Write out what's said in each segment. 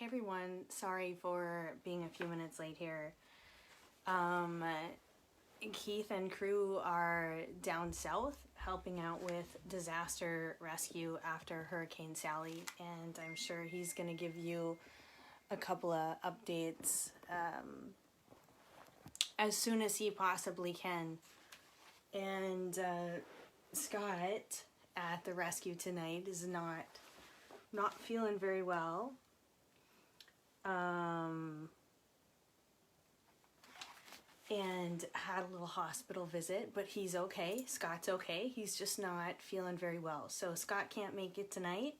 Hey everyone, sorry for being a few minutes late here. Keith and crew are down south helping out with disaster rescue after Hurricane Sally, and I'm sure he's going to give you a couple of updates as soon as he possibly can. And Scott at the rescue tonight is not feeling very well. And had a little hospital visit, but he's okay. Scott's okay. He's just not feeling very well. So Scott can't make it tonight.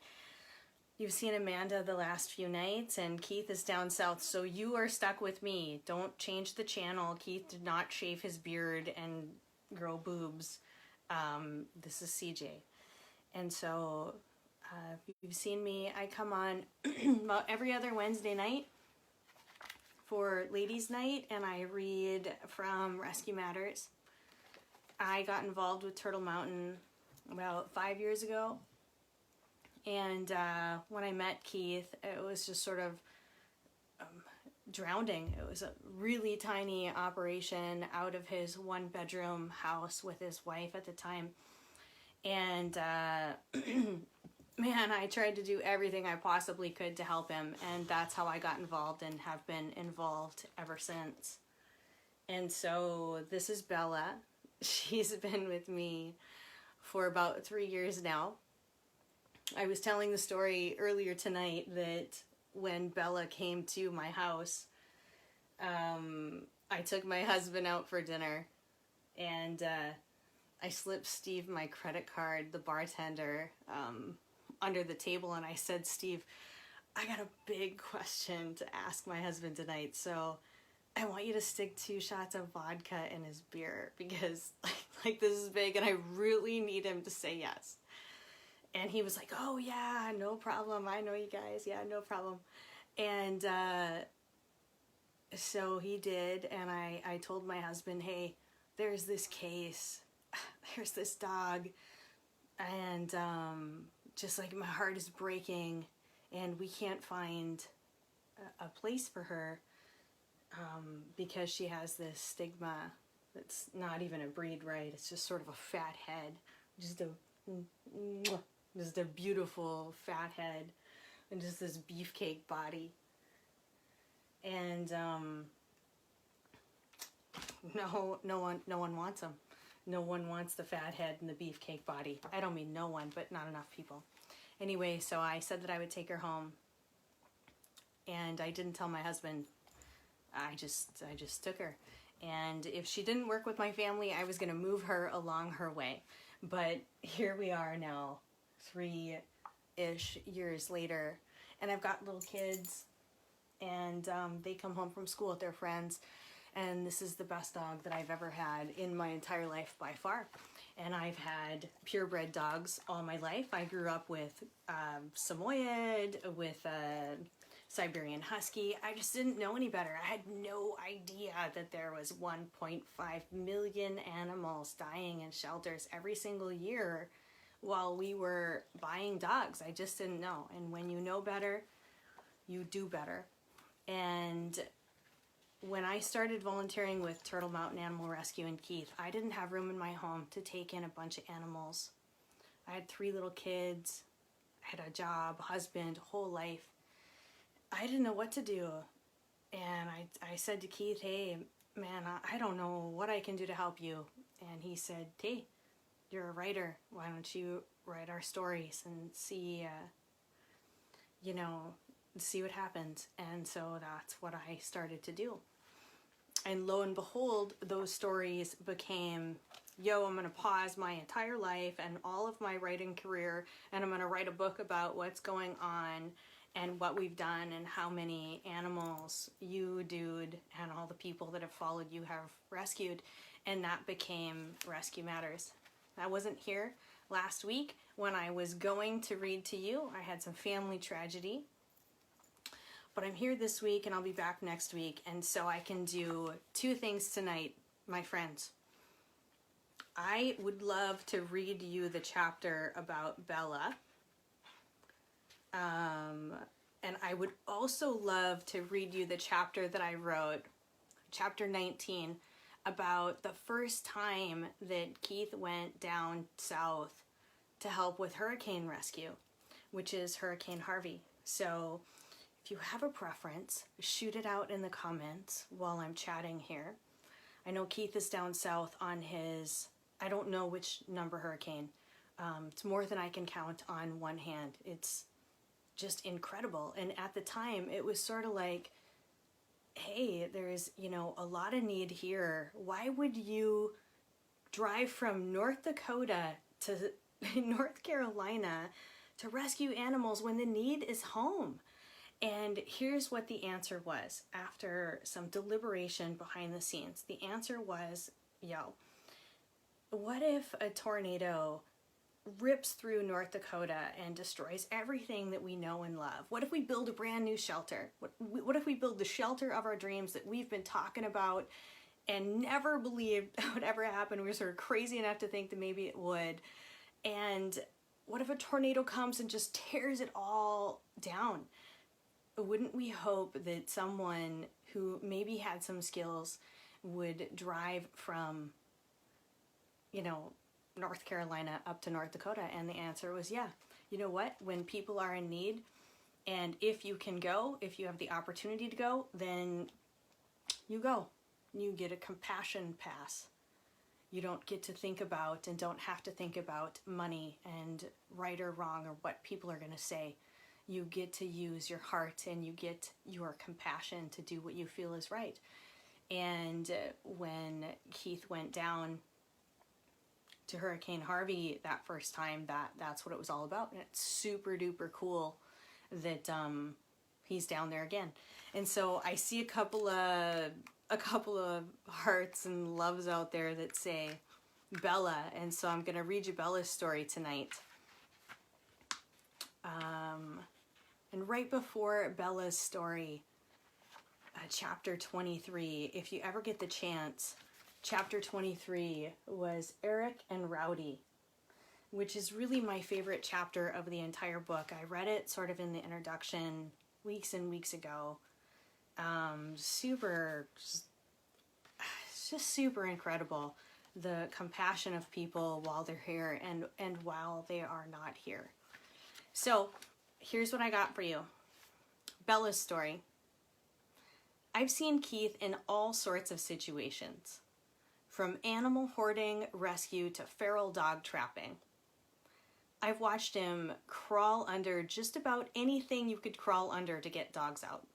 You've seen Amanda the last few nights, and Keith is down south, so you are stuck with me. Don't change the channel. Keith did not shave his beard and grow boobs. This is CJ. And so if you've seen me, I come on about every other Wednesday night for ladies' night, and I read from Rescue Matters. I got involved with Turtle Mountain about 5 years ago, and when I met Keith, it was just sort of drowning. It was a really tiny operation out of his one-bedroom house with his wife at the time, and man, I tried to do everything I possibly could to help him, and that's how I got involved and have been involved ever since. And so this is Bella. She's been with me for about 3 years now. I was telling the story earlier tonight that when Bella came to my house, I took my husband out for dinner, and I slipped Steve my credit card, the bartender, under the table, and I said, Steve, I got a big question to ask my husband tonight, so I want you to stick 2 shots of vodka in his beer, because like this is big and I really need him to say yes. And he was like, oh yeah, no problem, I know you guys, yeah, no problem. And so he did, and I told my husband, hey, there's this case, there's this dog, and just like my heart is breaking, and we can't find a place for her because she has this stigma that's not even a breed, right? It's just sort of a fat head, just a beautiful fat head, and just this beefcake body. And no one wants him. No one wants the fat head and the beefcake body. I don't mean no one, but not enough people. Anyway, so I said that I would take her home, and I didn't tell my husband. I just took her. And if she didn't work with my family, I was going to move her along her way. But here we are now, 3-ish years later, and I've got little kids, and they come home from school with their friends. And this is the best dog that I've ever had in my entire life by far. And I've had purebred dogs all my life. I grew up with Samoyed, with Siberian Husky. I just didn't know any better. I had no idea that there was 1.5 million animals dying in shelters every single year while we were buying dogs. I just didn't know. And when you know better, you do better. And when I started volunteering with Turtle Mountain Animal Rescue in Keith, I didn't have room in my home to take in a bunch of animals. I had 3 little kids, I had a job, husband, whole life. I didn't know what to do. And I said to Keith, hey, man, I don't know what I can do to help you. And he said, hey, you're a writer. Why don't you write our stories and see, see what happens. And so that's what I started to do. And lo and behold, those stories became, I'm going to pause my entire life and all of my writing career, and I'm going to write a book about what's going on and what we've done and how many animals you, dude, and all the people that have followed you have rescued. And that became Rescue Matters. I wasn't here last week when I was going to read to you. I had some family tragedy. But I'm here this week, and I'll be back next week, and so I can do 2 things tonight, my friends. I would love to read you the chapter about Bella, and I would also love to read you the chapter that I wrote, chapter 19, about the first time that Keith went down south to help with hurricane rescue, which is Hurricane Harvey. So if you have a preference, shoot it out in the comments while I'm chatting here. I know Keith is down south on his, I don't know which number hurricane. It's more than I can count on one hand. It's just incredible. And at the time, it was sort of like, hey, there's, you know, a lot of need here. Why would you drive from North Dakota to North Carolina to rescue animals when the need is home? And here's what the answer was after some deliberation behind the scenes. The answer was, what if a tornado rips through North Dakota and destroys everything that we know and love? What if we build a brand new shelter? What if we build the shelter of our dreams that we've been talking about and never believed would ever happen? We were sort of crazy enough to think that maybe it would. And what if a tornado comes and just tears it all down? Wouldn't we hope that someone who maybe had some skills would drive from, you know, North Carolina up to North Dakota? And the answer was, yeah. You know what? When people are in need, and if you can go, if you have the opportunity to go, then you go. You get a compassion pass. You don't get to think about and don't have to think about money and right or wrong or what people are going to say. You get to use your heart and you get your compassion to do what you feel is right. And when Keith went down to Hurricane Harvey that first time, that's what it was all about. And it's super duper cool that he's down there again. And so I see a couple of hearts and loves out there that say Bella, and so I'm gonna read you Bella's story tonight. And right before Bella's story, chapter 23, if you ever get the chance, chapter 23 was Eric and Rowdy, which is really my favorite chapter of the entire book. I read it sort of in the introduction weeks and weeks ago. It's just super incredible, the compassion of people while they're here and while they are not here. So here's what I got for you. Bella's story. I've seen Keith in all sorts of situations, from animal hoarding rescue to feral dog trapping. I've watched him crawl under just about anything you could crawl under to get dogs out.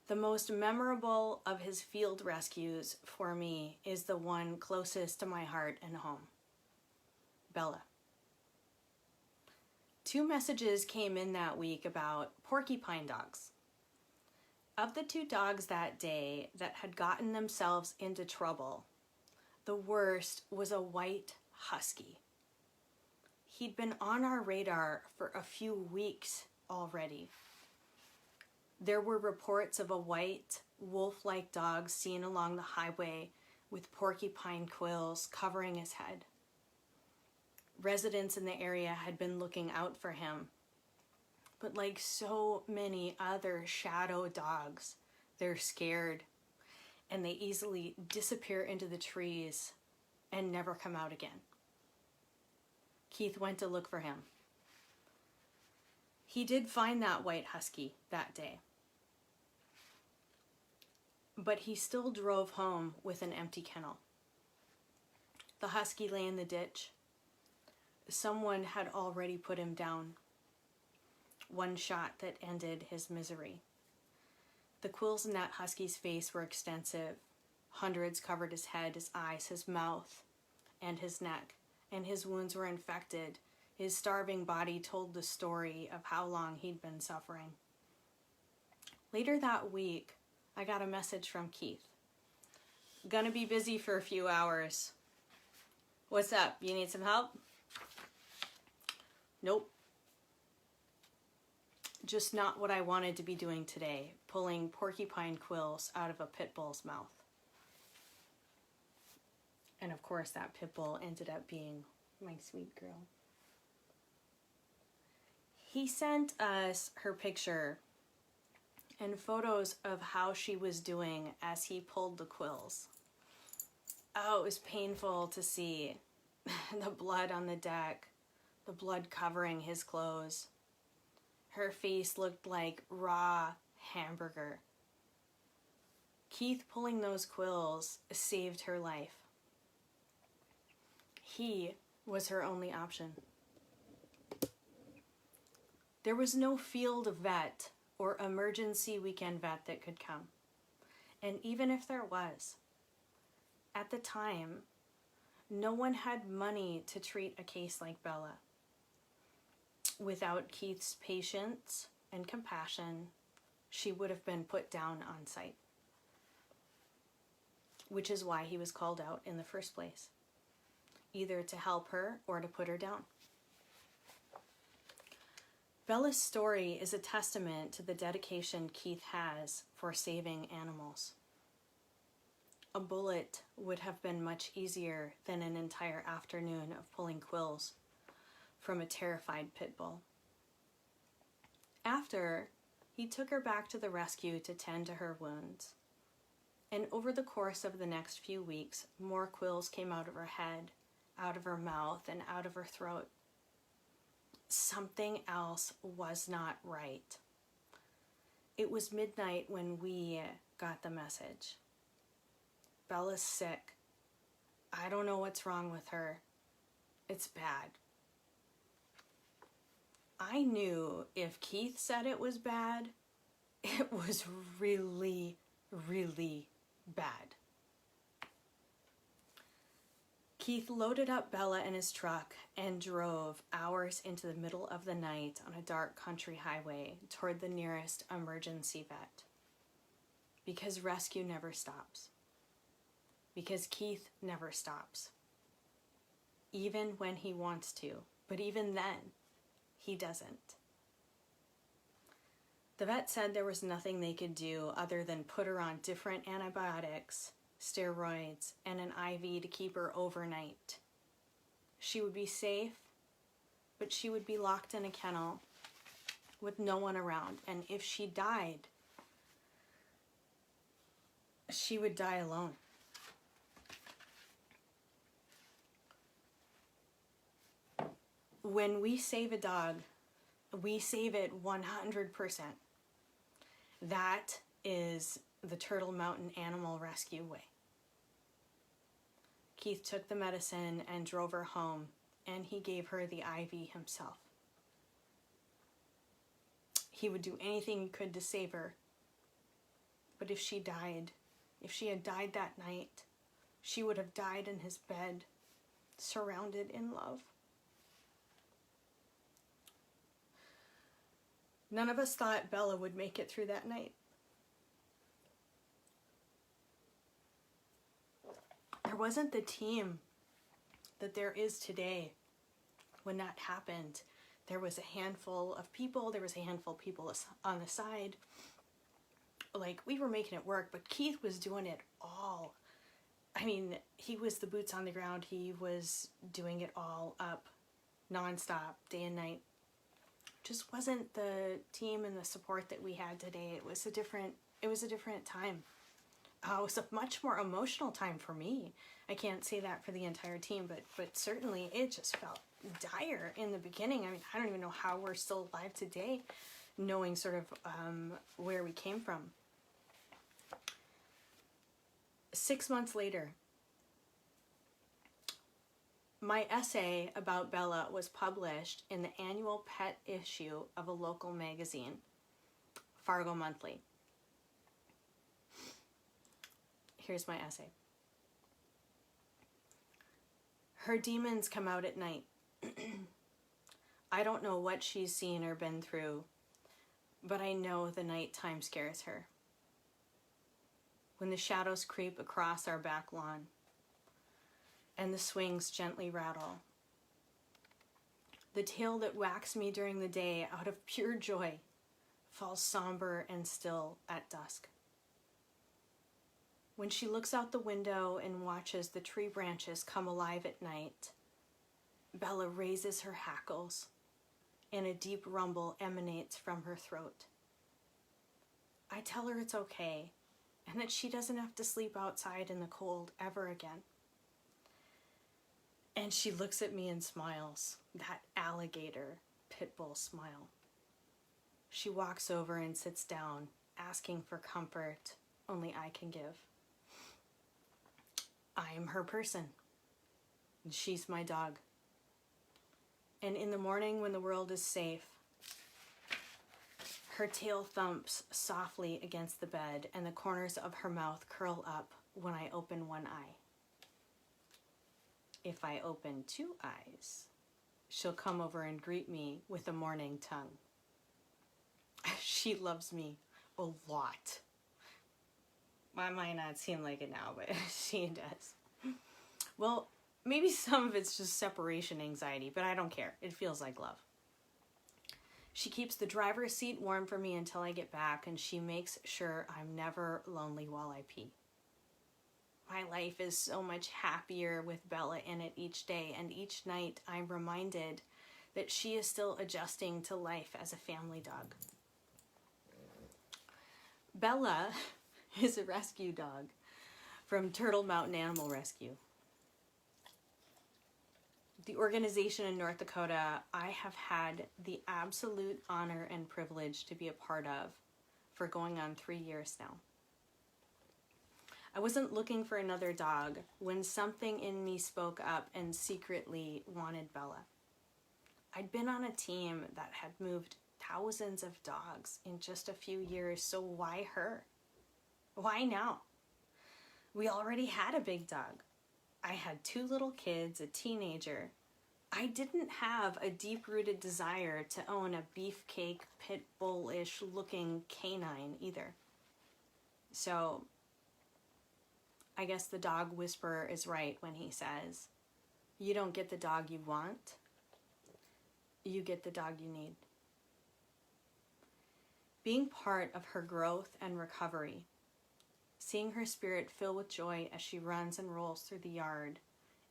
The most memorable of his field rescues for me is the one closest to my heart and home. Bella. 2 messages came in that week about porcupine dogs. Of the 2 dogs that day that had gotten themselves into trouble, the worst was a white husky. He'd been on our radar for a few weeks already. There were reports of a white, wolf-like dog seen along the highway with porcupine quills covering his head. Residents in the area had been looking out for him, but like so many other shadow dogs, they're scared and they easily disappear into the trees and never come out again. Keith went to look for him. He did find that white husky that day, but he still drove home with an empty kennel. The husky lay in the ditch. Someone had already put him down. One shot that ended his misery. The quills in that husky's face were extensive. Hundreds covered his head, his eyes, his mouth, and his neck, and his wounds were infected. His starving body told the story of how long he'd been suffering. Later that week, I got a message from Keith. Gonna be busy for a few hours. What's up? You need some help? Nope. Just not what I wanted to be doing today, pulling porcupine quills out of a pit bull's mouth. And of course that pit bull ended up being my sweet girl. he sent us her picture and photos of how she was doing as he pulled the quills. Oh, it was painful to see the blood on the deck, the blood covering his clothes. Her face looked like raw hamburger. Keith pulling those quills saved her life. He was her only option. There was no field vet or emergency weekend vet that could come. And even if there was, at the time, no one had money to treat a case like Bella. Without Keith's patience and compassion, she would have been put down on sight, which is why he was called out in the first place, either to help her or to put her down. Bella's story is a testament to the dedication Keith has for saving animals. A bullet would have been much easier than an entire afternoon of pulling quills from a terrified pit bull. After, he took her back to the rescue to tend to her wounds. And over the course of the next few weeks, more quills came out of her head, out of her mouth, and out of her throat. Something else was not right. It was midnight when we got the message. Bella's sick. I don't know what's wrong with her. It's bad. I knew if Keith said it was bad, it was really, really bad. Keith loaded up Bella in his truck and drove hours into the middle of the night on a dark country highway toward the nearest emergency vet. Because rescue never stops. Because Keith never stops. Even when he wants to. But even then, he doesn't. The vet said there was nothing they could do other than put her on different antibiotics, steroids, and an IV to keep her overnight. She would be safe, but she would be locked in a kennel with no one around. And if she died, she would die alone. When we save a dog, we save it 100%. That is the Turtle Mountain Animal Rescue way. Keith took the medicine and drove her home, and he gave her the IV himself. He would do anything he could to save her. But if she had died that night, she would have died in his bed, surrounded in love. None of us thought Bella would make it through that night. There wasn't the team that there is today when that happened. There was a handful of people. There was a handful of people on the side. Like, we were making it work, but Keith was doing it all. I mean, he was the boots on the ground. He was doing it all up, nonstop, day and night. Just wasn't the team and the support that we had today. It was a different time. It was a much more emotional time for me. I can't say that for the entire team, but certainly it just felt dire in the beginning. I mean, I don't even know how we're still alive today, knowing sort of where we came from. 6 months later, my essay about Bella was published in the annual pet issue of a local magazine, Fargo Monthly. Here's my essay. Her demons come out at night. I don't know what she's seen or been through, but I know the nighttime scares her. When the shadows creep across our back lawn, and the swings gently rattle. The tail that whacks me during the day out of pure joy falls somber and still at dusk. When she looks out the window and watches the tree branches come alive at night, Bella raises her hackles and a deep rumble emanates from her throat. I tell her it's okay, and that she doesn't have to sleep outside in the cold ever again. And she looks at me and smiles, that alligator pit bull smile. She walks over and sits down, asking for comfort only I can give. I am her person, and she's my dog. And in the morning when the world is safe, her tail thumps softly against the bed, and the corners of her mouth curl up when I open one eye. If I open two eyes, she'll come over and greet me with a morning tongue. She loves me a lot. I might not seem like it now, but she does. Well, maybe some of it's just separation anxiety, but I don't care. It feels like love. She keeps the driver's seat warm for me until I get back, and she makes sure I'm never lonely while I pee. My life is so much happier with Bella in it each day, and each night I'm reminded that she is still adjusting to life as a family dog. Bella is a rescue dog from Turtle Mountain Animal Rescue. The organization in North Dakota I have had the absolute honor and privilege to be a part of for going on 3 years now. I wasn't looking for another dog when something in me spoke up and secretly wanted Bella. I'd been on a team that had moved thousands of dogs in just a few years, so why her? Why now? We already had a big dog. I had 2 little kids, a teenager. I didn't have a deep-rooted desire to own a beefcake, pit bull-ish looking canine either. So I guess the dog whisperer is right when he says, you don't get the dog you want, you get the dog you need. Being part of her growth and recovery, seeing her spirit fill with joy as she runs and rolls through the yard,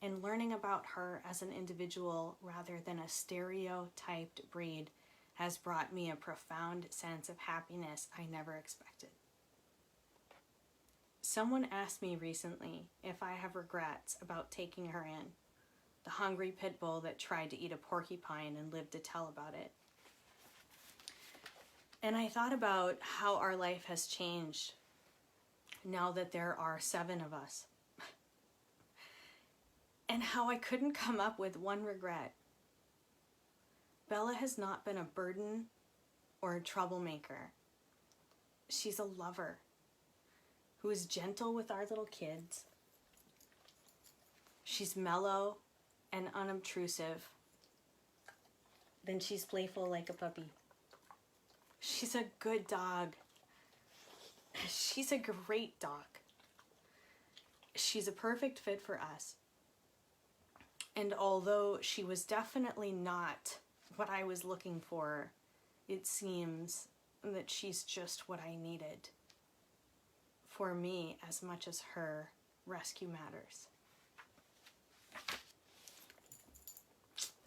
and learning about her as an individual rather than a stereotyped breed has brought me a profound sense of happiness I never expected. Someone asked me recently if I have regrets about taking her in, the hungry pit bull that tried to eat a porcupine and lived to tell about it. And I thought about how our life has changed now that there are 7 of us. And how I couldn't come up with one regret. Bella has not been a burden or a troublemaker. She's a lover who is gentle with our little kids. She's mellow and unobtrusive. Then she's playful like a puppy. She's a good dog. She's a great dog. She's a perfect fit for us. And although she was definitely not what I was looking for, it seems that she's just what I needed for me as much as her rescue matters.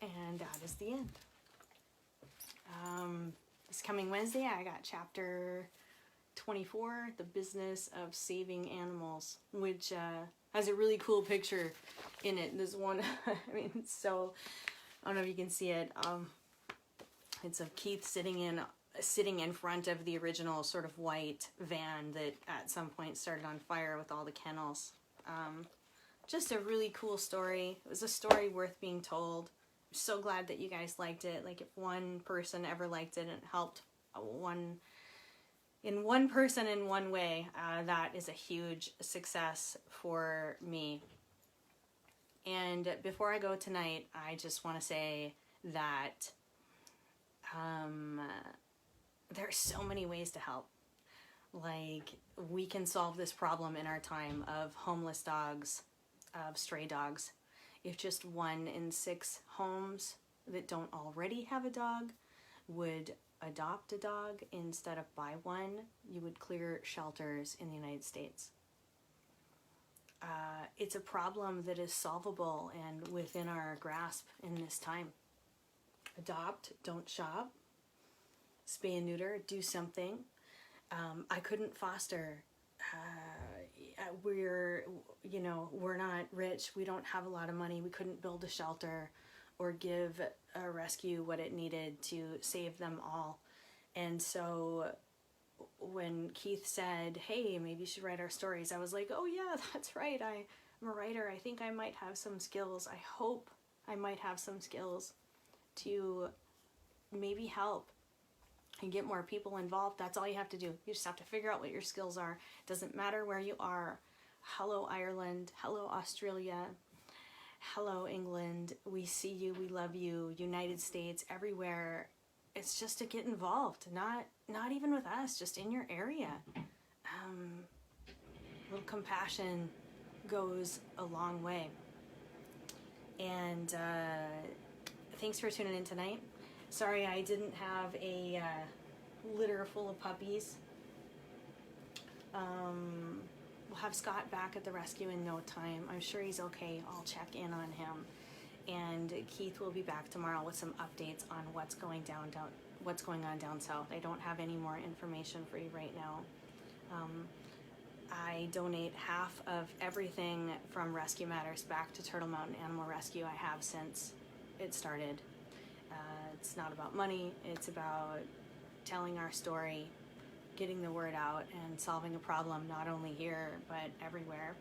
And that is the end. This coming Wednesday, I got chapter 24, The Business of Saving Animals, which has a really cool picture in it. There's one, I mean, it's so, I don't know if you can see it. It's of Keith sitting in front of the original sort of white van that at some point started on fire with all the kennels. Just a really cool story. It was a story worth being told. I'm so glad that you guys liked it. Like, if one person ever liked it and it helped one person in one way, that is a huge success for me. And before I go tonight, I just want to say that there are so many ways to help. Like, we can solve this problem in our time of homeless dogs, of stray dogs. If just 1 in 6 homes that don't already have a dog would adopt a dog instead of buy one, you would clear shelters in the United States. It's a problem that is solvable and within our grasp in this time. adopt, don't shop, spay and neuter, do something. I couldn't foster. We're not rich. We don't have a lot of money. We couldn't build a shelter or give a rescue what it needed to save them all. And so when Keith said, hey, maybe you should write our stories, I was like, oh yeah, that's right. I'm a writer. I think I might have some skills. I hope I might have some skills to maybe help and get more people involved. That's all you have to do. You just have to figure out what your skills are. It doesn't matter where you are. Hello, Ireland. Hello, Australia. Hello, England. We see you. We love you. United States, everywhere. It's just to get involved. Not even with us, just in your area. A little compassion goes a long way. And thanks for tuning in tonight. Sorry I didn't have a litter full of puppies. We'll have Scott back at the rescue in no time. I'm sure he's okay. I'll check in on him. And Keith will be back tomorrow with some updates on what's going on down south. I don't have any more information for you right now. I donate half of everything from Rescue Matters back to Turtle Mountain Animal Rescue. I have since it started. It's not about money. It's about telling our story, getting the word out, and solving a problem not only here but everywhere.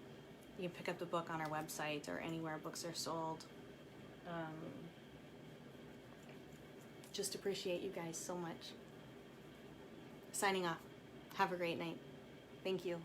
You can pick up the book on our website or anywhere books are sold. Just appreciate you guys so much. Signing off. Have a great night. Thank you.